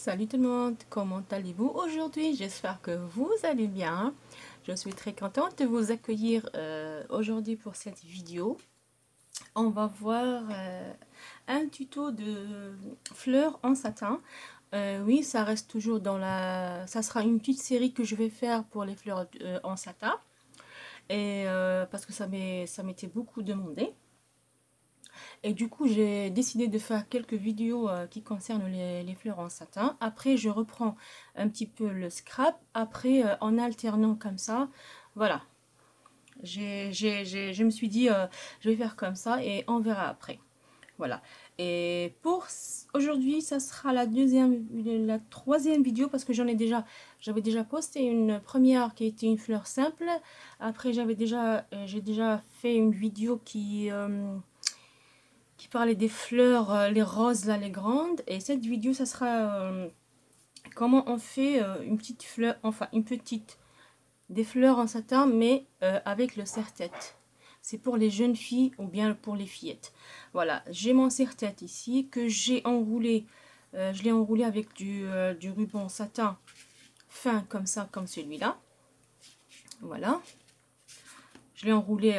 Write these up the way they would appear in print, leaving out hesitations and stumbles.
Salut tout le monde, comment allez-vous aujourd'hui? J'espère que vous allez bien. Je suis très contente de vous accueillir aujourd'hui pour cette vidéo. On va voir un tuto de fleurs en satin. Oui, ça reste toujours dans la... Ça sera une petite série que je vais faire pour les fleurs en satin. Et parce que ça m'était beaucoup demandé. Et du coup, j'ai décidé de faire quelques vidéos qui concernent les fleurs en satin. Après, je reprends un petit peu le scrap. Après, en alternant comme ça, voilà. Je me suis dit, je vais faire comme ça et on verra après. Voilà. Et pour aujourd'hui, ça sera la troisième vidéo parce que j'avais déjà posté une première qui était une fleur simple. Après, j'ai déjà fait une vidéo qui parlait des fleurs, les roses là, les grandes. Et cette vidéo, ça sera comment on fait une petite fleur, enfin des fleurs en satin, mais avec le serre-tête. C'est pour les jeunes filles ou bien pour les fillettes. Voilà, j'ai mon serre-tête ici que j'ai enroulé. Je l'ai enroulé avec du ruban satin fin comme ça, comme celui-là. Voilà. Je l'ai enroulé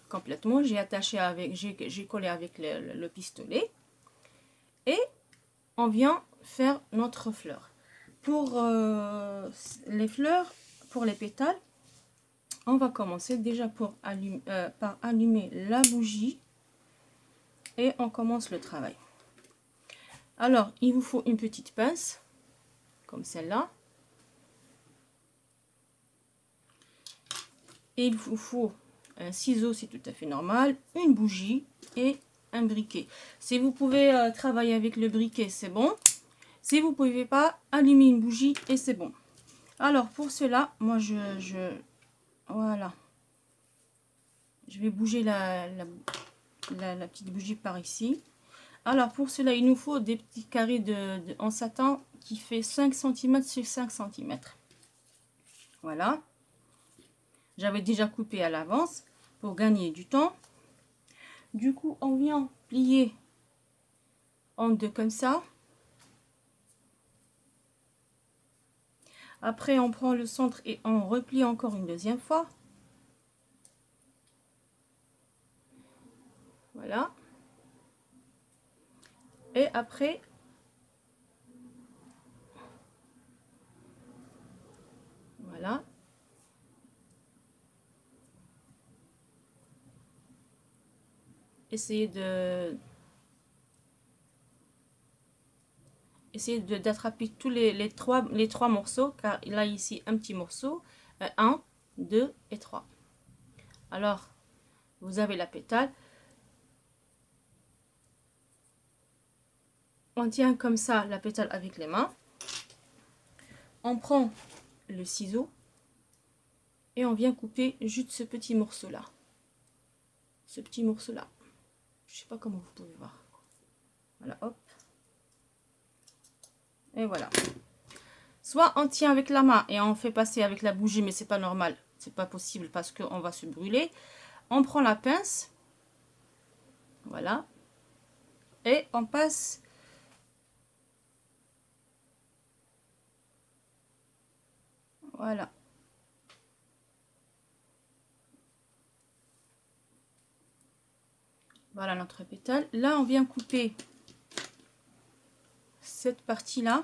complètement. J'ai attaché avec, j'ai collé avec le pistolet. Et on vient faire notre fleur. Pour les fleurs, pour les pétales, on va commencer déjà par allumer la bougie et on commence le travail. Alors, il vous faut une petite pince, comme celle-là. Et il vous faut un ciseau, c'est tout à fait normal, une bougie et un briquet. Si vous pouvez travailler avec le briquet, c'est bon. Si vous ne pouvez pas, allumer une bougie et c'est bon. Alors, pour cela, moi, voilà. Je vais bouger la petite bougie par ici. Alors, pour cela, il nous faut des petits carrés en satin qui fait 5 cm sur 5 cm. Voilà. J'avais déjà coupé à l'avance pour gagner du temps. Du coup, on vient plier en deux comme ça. Après, on prend le centre et on replie encore une deuxième fois. Voilà. Et après, voilà. Essayez d'attraper tous les trois morceaux, car il a ici un petit morceau. 1, 2 et 3. Alors, vous avez la pétale. On tient comme ça la pétale avec les mains. On prend le ciseau et on vient couper juste ce petit morceau là. Ce petit morceau là. Je sais pas comment vous pouvez voir. Voilà, hop. Et voilà. Soit on tient avec la main et on fait passer avec la bougie, mais c'est pas normal. C'est pas possible parce qu'on va se brûler. On prend la pince. Voilà. Et on passe. Voilà. Voilà notre pétale. Là, on vient couper cette partie-là.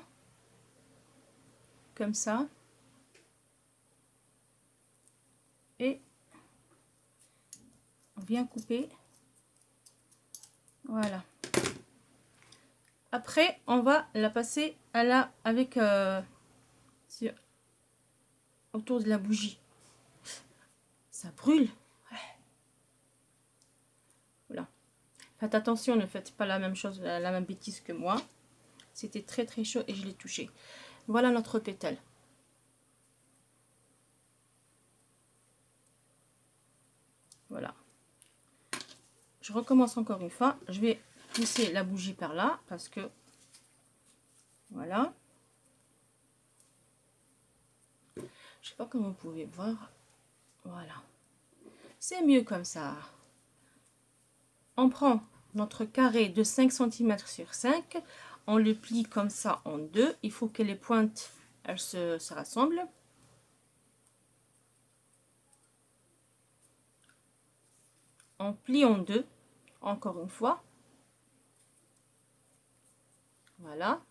Comme ça. Et on vient couper. Voilà. Après, on va la passer avec autour de la bougie. Ça brûle. Voilà. Faites attention, ne faites pas la même chose, la même bêtise que moi. C'était très très chaud et je l'ai touché. Voilà notre pétale. Voilà. Je recommence encore une fois. Je vais pousser la bougie par là parce que voilà. Je sais pas comment vous pouvez voir. Voilà. C'est mieux comme ça. On prend notre carré de 5 cm sur 5. on le plie comme ça en deux. Il faut que les pointes, elles se rassemblent. On plie en deux, encore une fois. Voilà.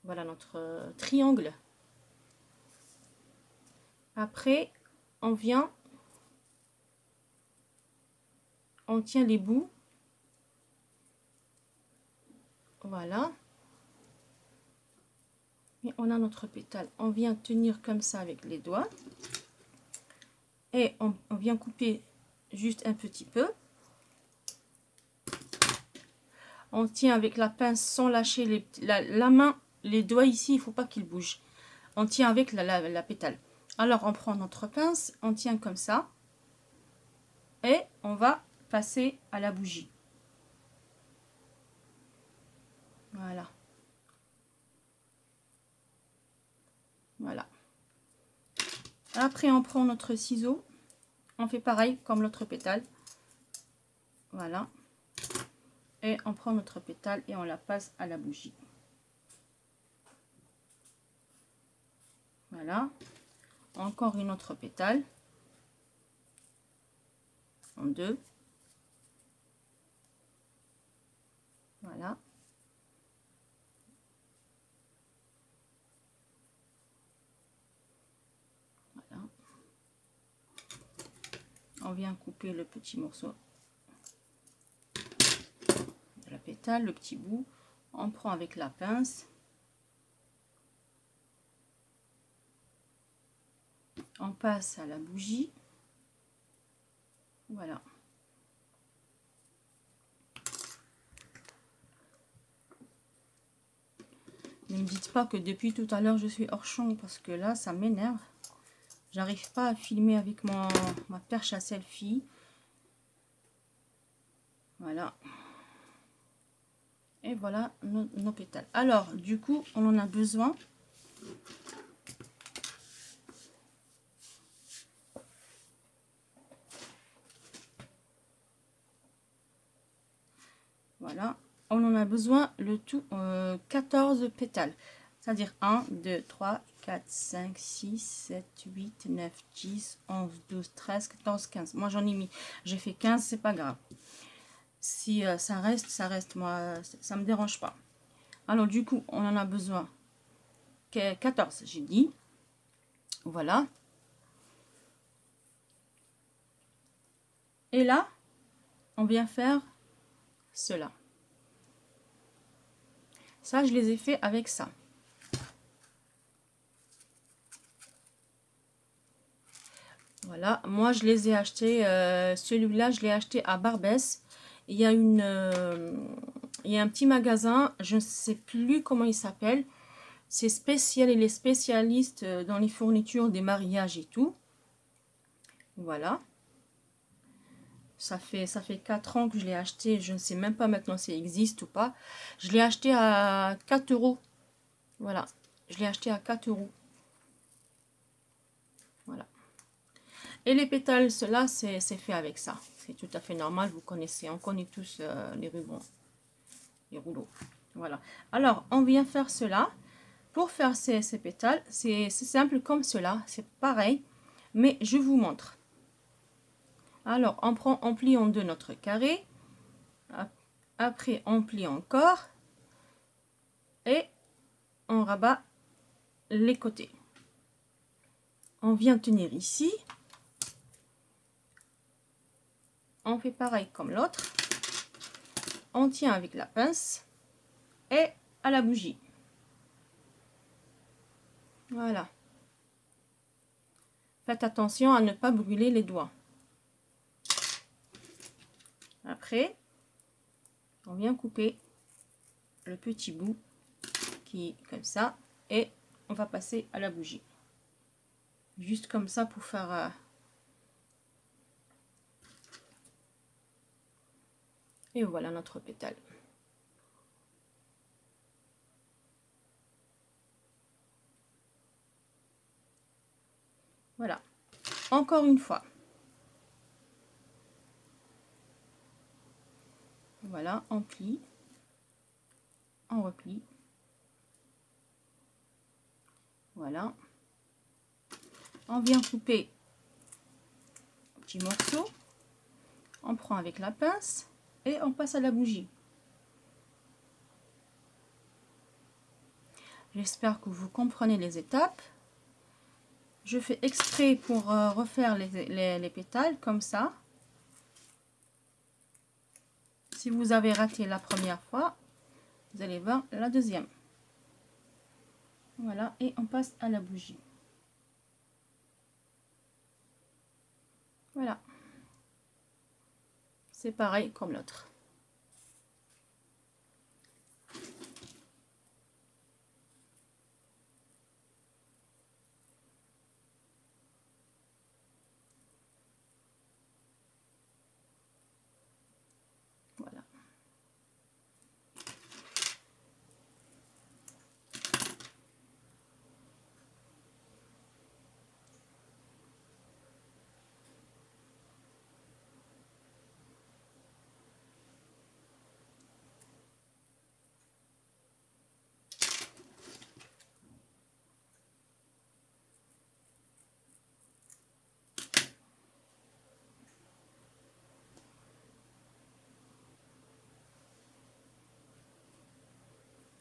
Voilà notre triangle. Après, on vient, on tient les bouts. Voilà. Et on a notre pétale. On vient tenir comme ça avec les doigts. Et on vient couper juste un petit peu. On tient avec la pince sans lâcher la main, les doigts ici, il ne faut pas qu'ils bougent. On tient avec la pétale. Alors on prend notre pince, on tient comme ça. Et on va passer à la bougie. Voilà. Voilà. Après, on prend notre ciseau. On fait pareil comme l'autre pétale. Voilà. Et on prend notre pétale et on la passe à la bougie. Voilà. Encore une autre pétale. En deux. Voilà. Voilà. On vient couper le petit morceau de la pétale, le petit bout. On prend avec la pince. On passe à la bougie. Voilà. Ne me dites pas que depuis tout à l'heure je suis hors champ parce que là ça m'énerve. J'arrive pas à filmer avec ma perche à selfie. Voilà. Et voilà nos pétales. Alors du coup on en a besoin. Voilà. On en a besoin le tout 14 pétales. C'est-à-dire 1, 2, 3, 4, 5, 6, 7, 8, 9, 10, 11, 12, 13, 14, 15. Moi j'en ai mis, j'ai fait 15, c'est pas grave. Si ça reste, ça reste. Moi, ça me dérange pas. Alors du coup, on en a besoin 14, j'ai dit. Voilà. Et là, on vient faire cela. Ça, je les ai fait avec ça. Voilà, moi je les ai achetés, celui-là je l'ai acheté à Barbès. Il y a il y a un petit magasin, je ne sais plus comment il s'appelle. C'est spécial, il est spécialiste dans les fournitures des mariages et tout. Voilà. Ça fait 4 ans que je l'ai acheté, je ne sais même pas maintenant s'il existe ou pas. Je l'ai acheté à 4 euros. Voilà, je l'ai acheté à 4 euros. Voilà. Et les pétales, cela, c'est fait avec ça. C'est tout à fait normal, vous connaissez, on connaît tous les rubans, les rouleaux. Voilà. Alors, on vient faire cela. Pour faire ces pétales, c'est simple comme cela, c'est pareil, mais je vous montre. Alors, on plie en deux notre carré. Après, on plie encore. Et on rabat les côtés. On vient tenir ici. On fait pareil comme l'autre. On tient avec la pince et à la bougie. Voilà. Faites attention à ne pas brûler les doigts. Après, on vient couper le petit bout qui est comme ça et on va passer à la bougie. Juste comme ça pour faire... Et voilà notre pétale. Voilà. Encore une fois. Voilà, on plie. on replie. Voilà. On vient couper un petit morceau. On prend avec la pince et on passe à la bougie. J'espère que vous comprenez les étapes. Je fais exprès pour refaire les pétales comme ça. Si vous avez raté la première fois, vous allez voir la deuxième. Voilà, et on passe à la bougie. Voilà. C'est pareil comme l'autre. Voilà.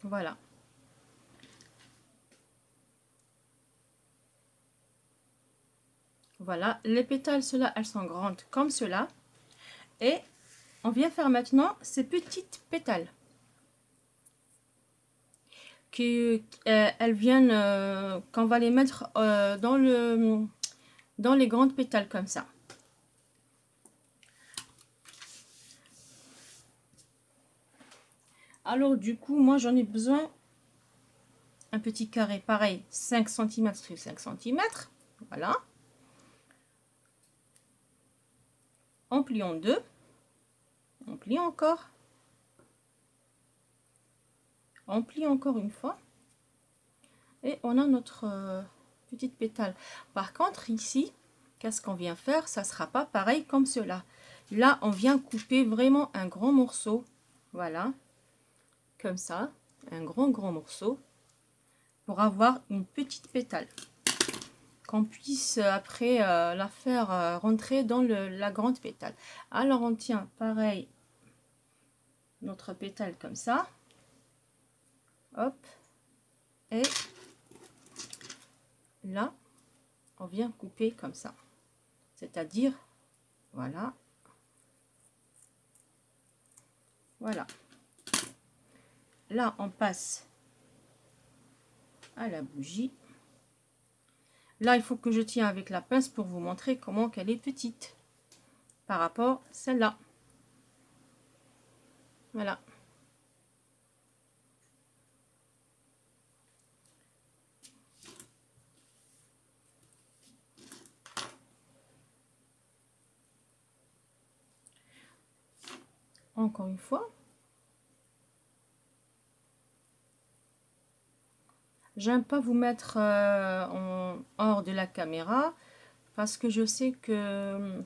Voilà. Voilà, les pétales, ceux-là, elles sont grandes comme cela. Et on vient faire maintenant ces petites pétales. Elles viennent, qu'on va les mettre dans les grandes pétales comme ça. Alors du coup, moi j'en ai besoin un petit carré pareil, 5 cm sur 5 cm. Voilà. On plie en deux. On plie encore. On plie encore une fois. Et on a notre petite pétale. Par contre, ici, qu'est-ce qu'on vient faire? Ça ne sera pas pareil comme cela. Là, on vient couper vraiment un grand morceau. Voilà. Comme ça. Un grand morceau. Pour avoir une petite pétale. Qu'on puisse après la faire rentrer dans la grande pétale. Alors, on tient pareil notre pétale comme ça. Hop. Et là, on vient couper comme ça. C'est-à-dire, voilà. Voilà. Là, on passe à la bougie. Là, il faut que je tienne avec la pince pour vous montrer comment qu'elle est petite par rapport à celle-là. Voilà. Encore une fois. J'aime pas vous mettre en hors de la caméra parce que je sais que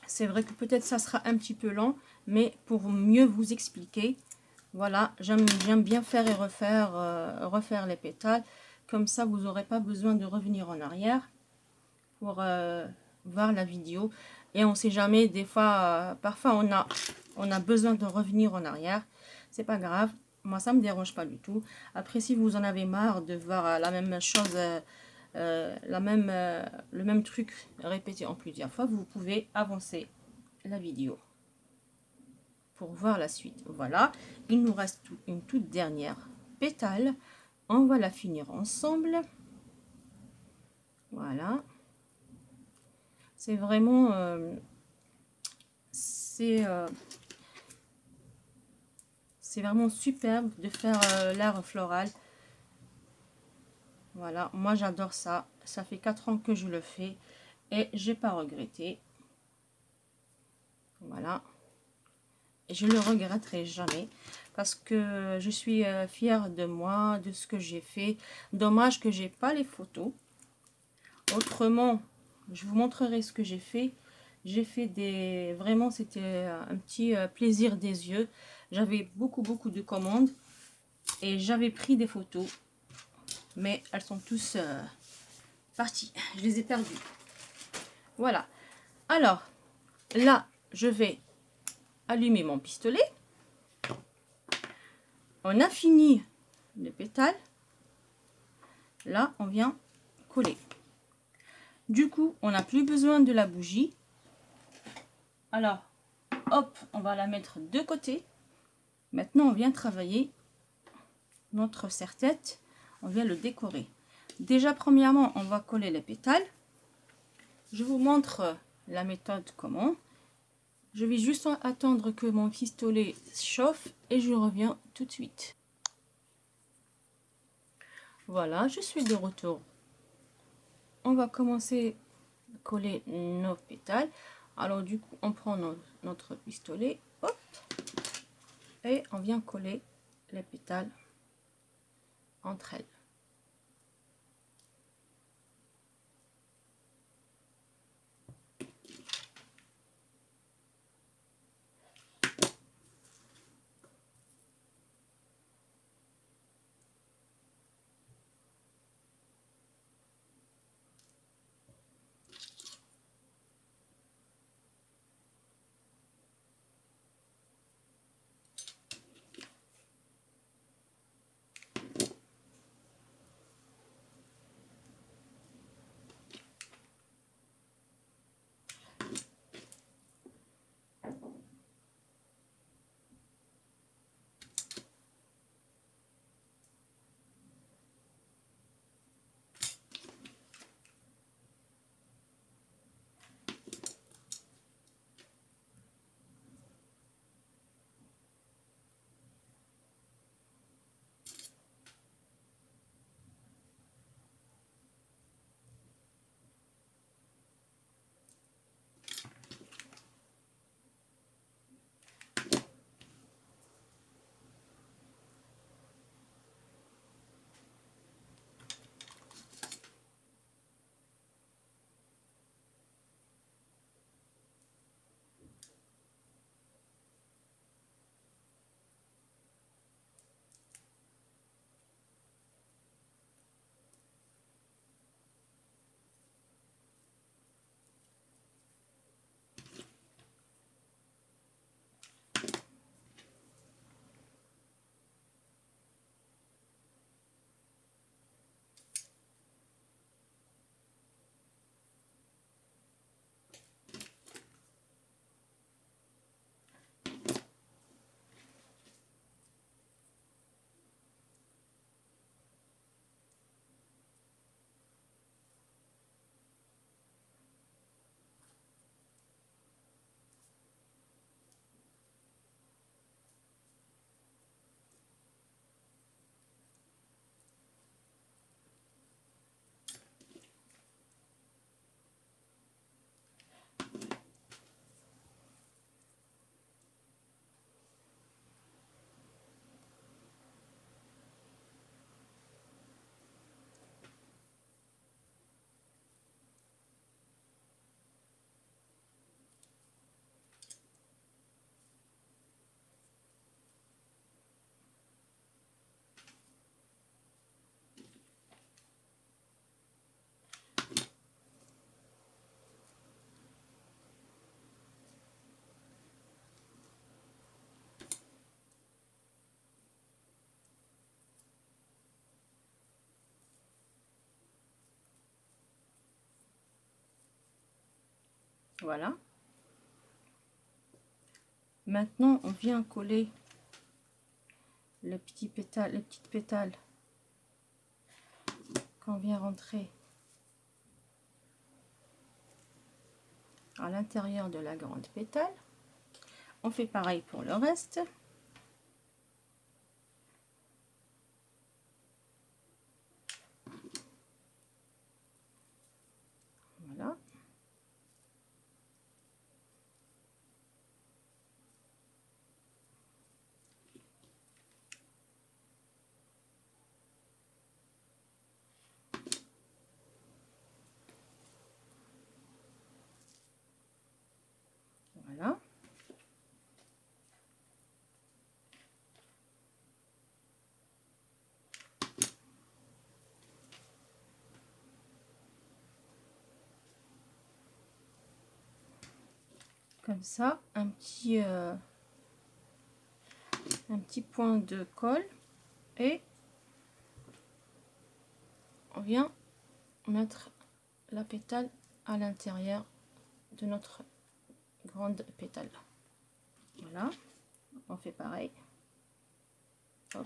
c'est vrai que peut-être ça sera un petit peu lent, mais pour mieux vous expliquer, voilà, j'aime bien faire et refaire les pétales. Comme ça, vous n'aurez pas besoin de revenir en arrière pour voir la vidéo. Et on sait jamais, des fois, parfois on a besoin de revenir en arrière. C'est pas grave. Moi, ça me dérange pas du tout. Après, si vous en avez marre de voir la même chose, le même truc répété en plusieurs fois, vous pouvez avancer la vidéo pour voir la suite. Voilà, il nous reste une toute dernière pétale. On va la finir ensemble. Voilà. C'est vraiment... c'est vraiment superbe de faire l'art floral. Voilà, moi j'adore ça. Ça fait 4 ans que je le fais et j'ai pas regretté. Voilà. Et je le regretterai jamais parce que je suis fière de moi, de ce que j'ai fait. Dommage que j'ai pas les photos. Autrement, je vous montrerai ce que j'ai fait. J'ai fait des... Vraiment, c'était un petit plaisir des yeux. J'avais beaucoup de commandes. Et j'avais pris des photos, mais elles sont tous parties. Je les ai perdues. Voilà. Alors, là, je vais allumer mon pistolet. On a fini le pétale. Là, on vient coller. Du coup, on n'a plus besoin de la bougie. Alors, hop, on va la mettre de côté. Maintenant, on vient travailler notre serre-tête. On vient le décorer. Déjà, premièrement, on va coller les pétales. Je vous montre la méthode comment. Je vais juste attendre que mon pistolet chauffe et je reviens tout de suite. Voilà, je suis de retour. On va commencer à coller nos pétales. Alors du coup, on prend notre pistolet, hop, et on vient coller les pétales entre elles. Voilà. Maintenant, on vient coller les petits pétales, les petites pétales qu'on vient rentrer à l'intérieur de la grande pétale. On fait pareil pour le reste. Voilà. Voilà. comme ça un petit point de colle et on vient mettre la pétale à l'intérieur de notre grande pétale. Voilà, on fait pareil. Hop.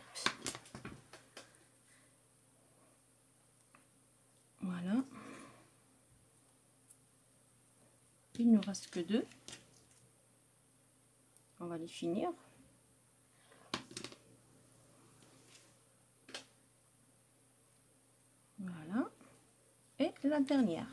Voilà. Il ne nous reste que 2. On va les finir. Voilà. Et la dernière.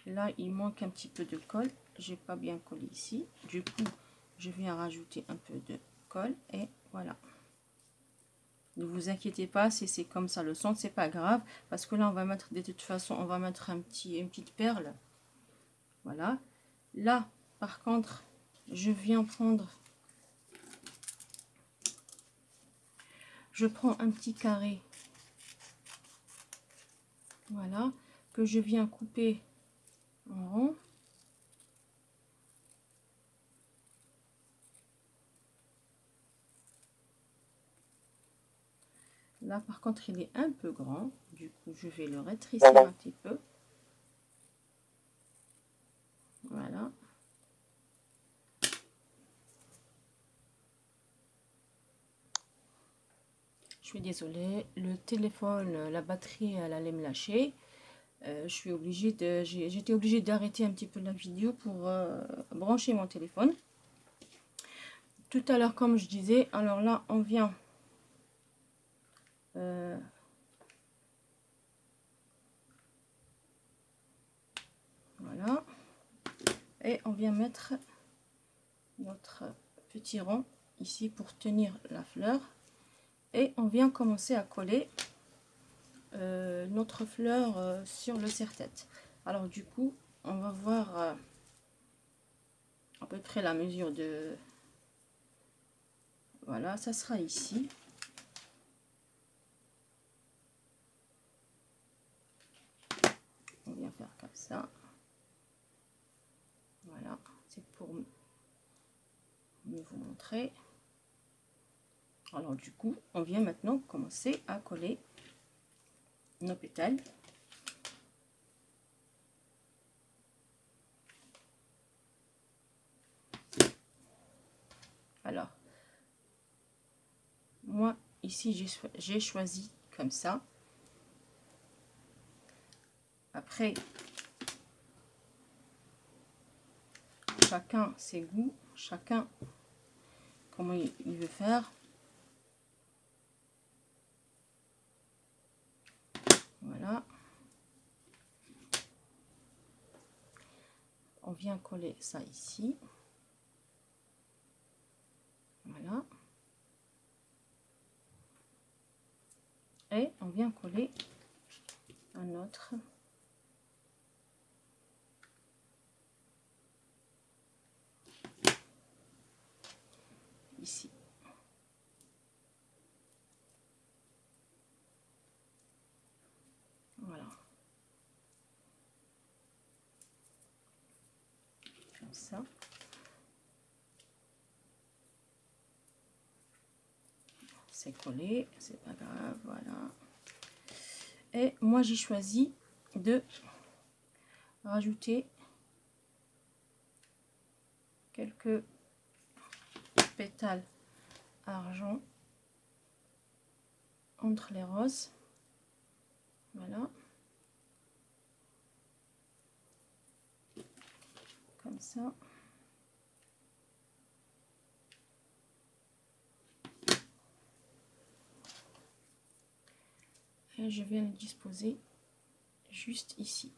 Là, il manque un petit peu de colle. J'ai pas bien collé ici. Du coup, je viens rajouter un peu de colle et voilà. Ne vous inquiétez pas si c'est comme ça le son, c'est pas grave parce que là on va mettre de toute façon on va mettre une petite perle. Voilà. Là par contre je viens prendre, je prends un petit carré, voilà, que je viens couper en rond. Là par contre il est un peu grand, du coup je vais le rétrécir un petit peu. Voilà. Je suis désolée, le téléphone, la batterie elle allait me lâcher. J'étais obligée d'arrêter un petit peu la vidéo pour brancher mon téléphone. Tout à l'heure comme je disais, alors là on vient voilà, et on vient mettre notre petit rond ici pour tenir la fleur et on vient commencer à coller notre fleur sur le serre-tête. Alors du coup on va voir à peu près la mesure de, voilà, ça sera ici. On vient faire comme ça. Voilà, c'est pour mieux vous montrer. Alors du coup, on vient maintenant commencer à coller nos pétales. Alors, moi ici j'ai choisi comme ça. Après, chacun ses goûts, chacun comment il veut faire. Voilà. On vient coller ça ici. Voilà. Et on vient coller un autre. Ici. Voilà. Comme ça. C'est collé, c'est pas grave, voilà. Et moi j'ai choisi de rajouter quelques pétales argent entre les roses. Voilà. Comme ça. Et je vais le disposer juste ici.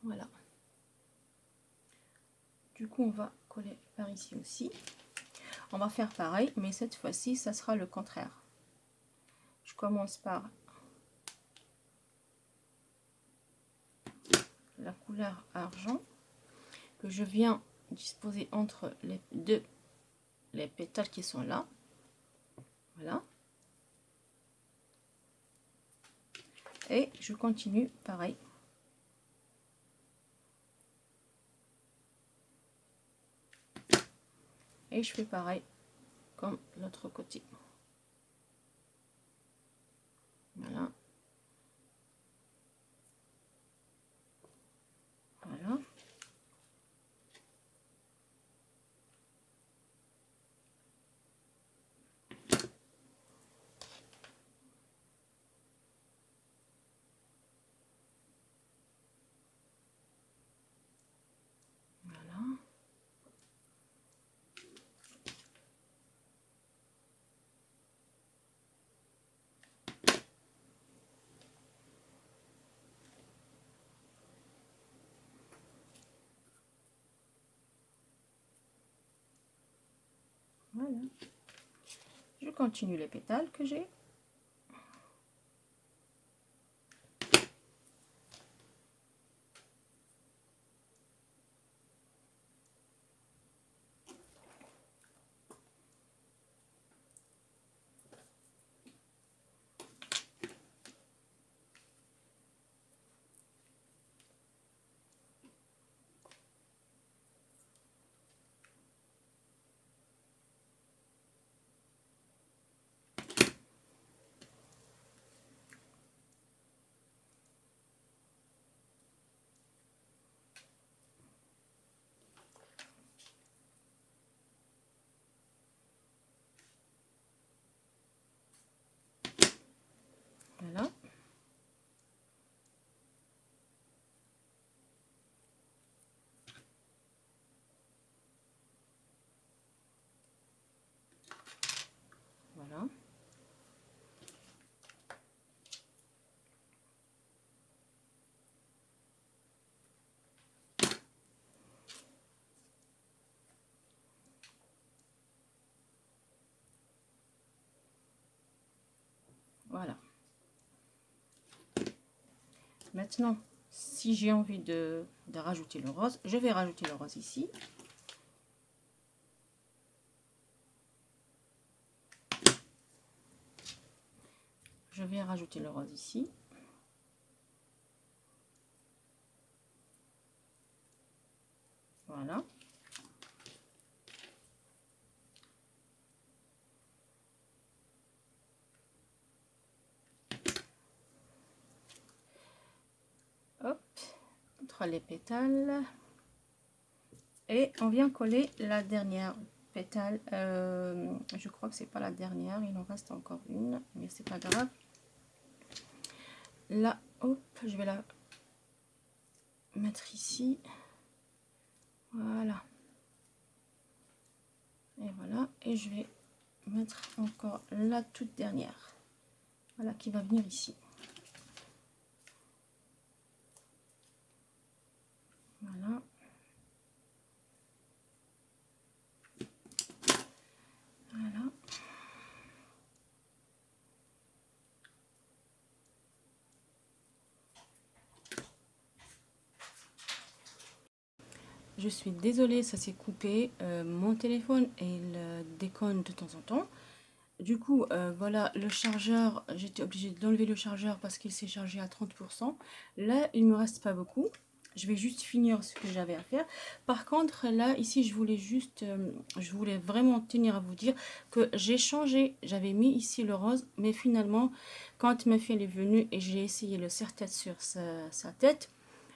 Voilà. Du coup, on va coller par ici aussi. On va faire pareil, mais cette fois-ci, ça sera le contraire. Je commence par la couleur argent que je viens disposer entre les pétales qui sont là. Voilà. Et je continue pareil. Et je fais pareil comme l'autre côté. Voilà. Voilà. Voilà. Voilà. Je continue les pétales que j'ai. Voilà. Voilà. Voilà. Maintenant, si j'ai envie de rajouter le rose, je vais rajouter le rose ici. Je vais rajouter le rose ici. Voilà. Hop, entre les pétales. Et on vient coller la dernière pétale. Je crois que c'est pas la dernière, il en reste encore une, mais c'est pas grave. Là, hop, je vais la mettre ici. Voilà. Et voilà. Et je vais mettre encore la toute dernière. Voilà, qui va venir ici. Voilà. Voilà. Je suis désolée, ça s'est coupé. Mon téléphone, il déconne de temps en temps. Du coup, voilà, le chargeur, j'étais obligée d'enlever le chargeur parce qu'il s'est chargé à 30%. Là, il me reste pas beaucoup. Je vais juste finir ce que j'avais à faire. Par contre, là, ici, je voulais vraiment tenir à vous dire que j'ai changé. J'avais mis ici le rose, mais finalement, quand ma fille elle est venue et j'ai essayé le serre-tête sur sa tête,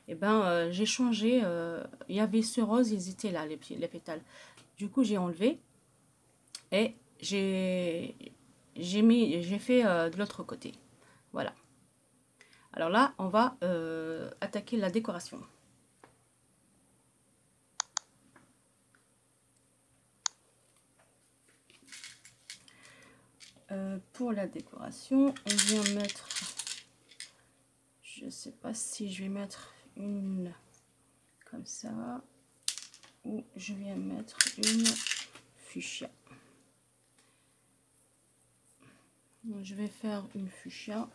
et ben, j'ai changé. Il y avait ce rose, ils étaient là, les pétales. Du coup, j'ai enlevé et j'ai fait de l'autre côté. Voilà. Alors là, on va attaquer la décoration. Pour la décoration, on vient mettre, je sais pas si je vais mettre une comme ça ou je viens mettre une fuchsia. Donc, je vais faire une fuchsia.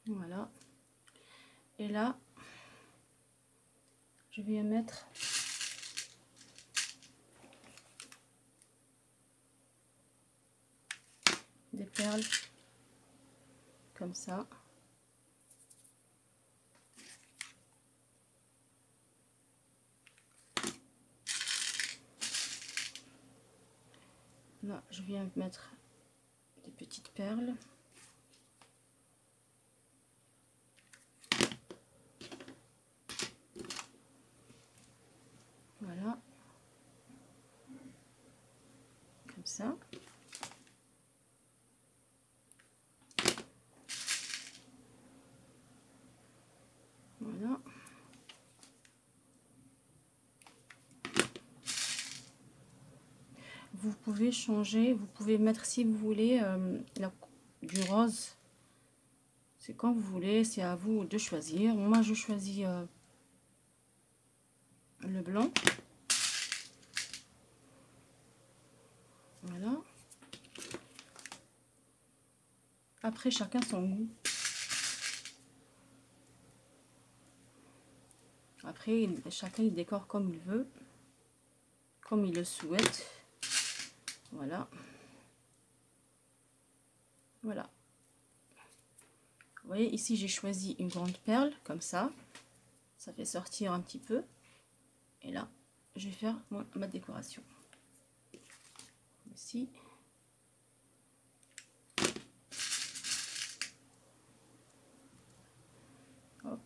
Voilà. Et là, je vais mettre des perles comme ça. Là, je viens mettre des petites perles. Voilà. Comme ça. Voilà. Vous pouvez changer, vous pouvez mettre si vous voulez du rose. C'est quand vous voulez, c'est à vous de choisir. Moi, je choisis le blanc. Voilà. Après, chacun son goût. Après, chacun il décore comme il veut, comme il le souhaite. Voilà. Voilà. Vous voyez, ici, j'ai choisi une grande perle, comme ça. Ça fait sortir un petit peu. Et là, je vais faire ma décoration. Ici. Hop.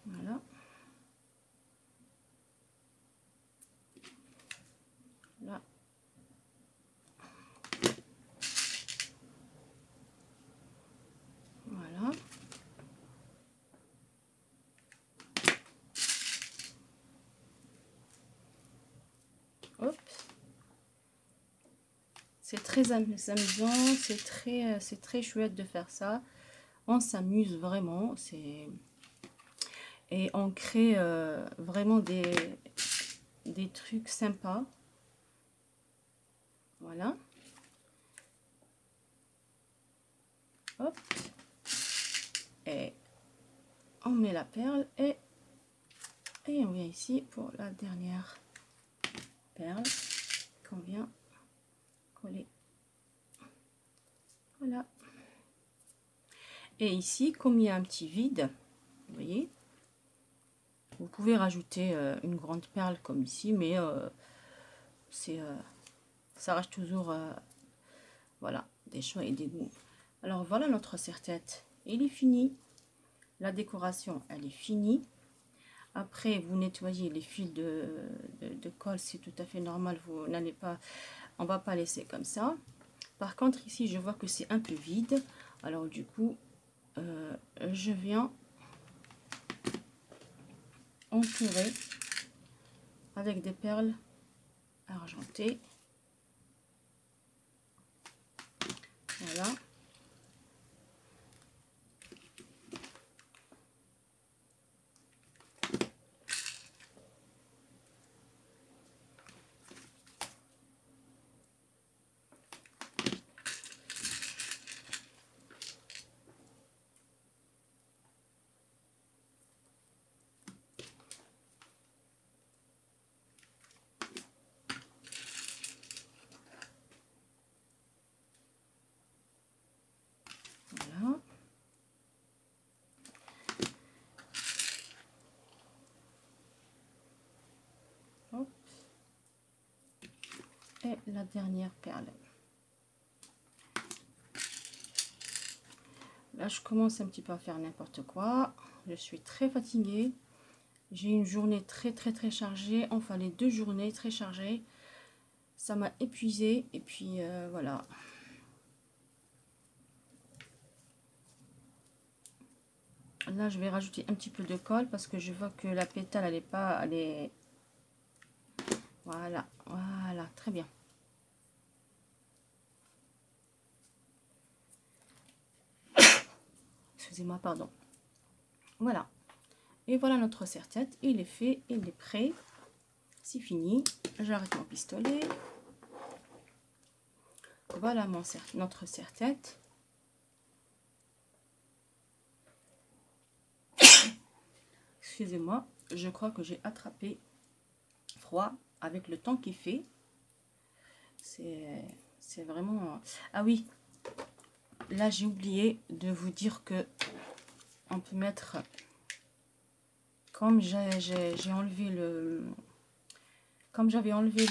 Voilà. Là. Voilà. Hop. C'est très amusant, c'est très chouette de faire ça. On s'amuse vraiment, et on crée vraiment des trucs sympas. Voilà. Hop. Et on met la perle et on vient ici pour la dernière perle qu'on vient coller. Voilà. Et ici, comme il y a un petit vide, vous voyez, vous pouvez rajouter une grande perle comme ici, mais ça reste toujours voilà, des choix et des goûts. Alors voilà, notre serre-tête, il est fini. La décoration, elle est finie. Après, vous nettoyez les fils de colle, c'est tout à fait normal. Vous n'allez pas, on va pas laisser comme ça. Par contre, ici, je vois que c'est un peu vide. Alors du coup, je viens entourer avec des perles argentées. Voilà. Voilà. Hop. Et la dernière perle. Là, je commence un petit peu à faire n'importe quoi. Je suis très fatiguée. J'ai une journée très chargée. Enfin, les 2 journées très chargées. Ça m'a épuisée. Et puis, voilà. Là, je vais rajouter un petit peu de colle parce que je vois que la pétale, elle est pas... Elle est... Voilà, voilà, très bien. Excusez-moi, pardon. Voilà. Et voilà notre serre-tête. Il est fait, il est prêt. C'est fini. J'arrête mon pistolet. voilà notre serre-tête. Excusez-moi, je crois que j'ai attrapé froid avec le temps qu'il fait. C'est vraiment... Ah oui, là j'ai oublié de vous dire que on peut mettre... Comme j'ai enlevé le... Comme j'avais enlevé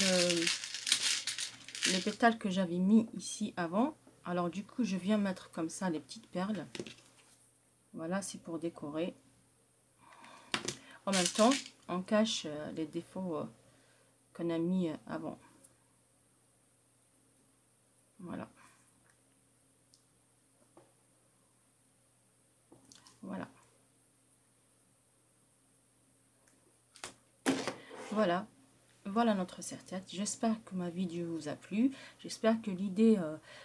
le pétale que j'avais mis ici avant, alors du coup je viens mettre comme ça les petites perles. Voilà, c'est pour décorer. En même temps, on cache les défauts qu'on a mis avant. Voilà. Voilà. Voilà. Voilà notre serre-tête. J'espère que ma vidéo vous a plu. J'espère que l'idée,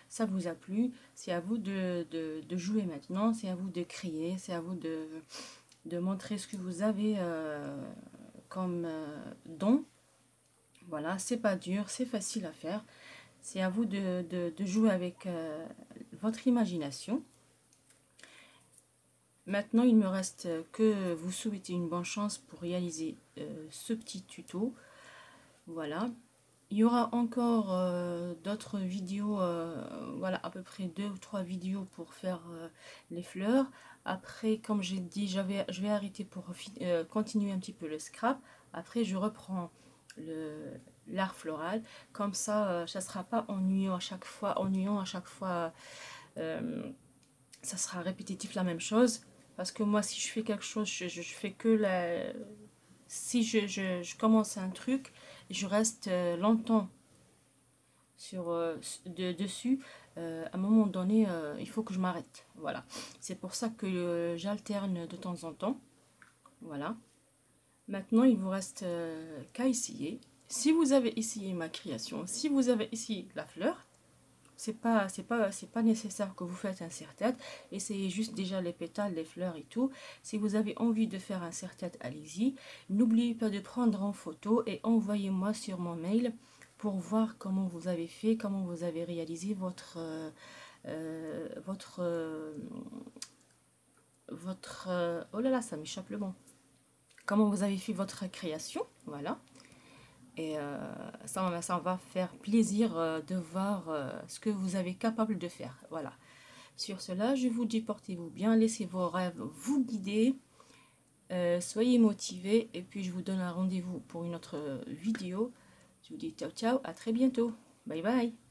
ça vous a plu. C'est à vous de jouer maintenant. C'est à vous de crier. C'est à vous de montrer ce que vous avez comme don. Voilà, c'est pas dur, c'est facile à faire. C'est à vous de jouer avec votre imagination. Maintenant, il me reste que vous souhaiter une bonne chance pour réaliser ce petit tuto. Voilà. Il y aura encore d'autres vidéos, voilà, à peu près 2 ou 3 vidéos pour faire les fleurs. Après, comme j'ai dit, je vais arrêter pour continuer un petit peu le scrap. Après, je reprends l'art floral. Comme ça, ça ne sera pas ennuyant à chaque fois. Ça sera répétitif la même chose. Parce que moi, si je fais quelque chose, je fais que la... Si je commence un truc, je reste longtemps dessus. À un moment donné, il faut que je m'arrête. Voilà. C'est pour ça que j'alterne de temps en temps. Voilà. Maintenant, il vous reste qu'à essayer. Si vous avez essayé ma création, si vous avez essayé la fleur, c'est pas nécessaire que vous faites un serre-tête. Essayez juste déjà les pétales, les fleurs et tout. Si vous avez envie de faire un serre-tête, allez-y. N'oubliez pas de prendre en photo et envoyez-moi sur mon mail pour voir comment vous avez fait, comment vous avez réalisé votre oh là là, ça m'échappe le mot. Comment vous avez fait votre création, voilà. Et ça va faire plaisir de voir ce que vous avez capable de faire. Voilà. Sur cela, je vous dis portez-vous bien, laissez vos rêves vous guider. Soyez motivés et puis je vous donne un rendez-vous pour une autre vidéo. Je vous dis ciao ciao, à très bientôt. Bye bye.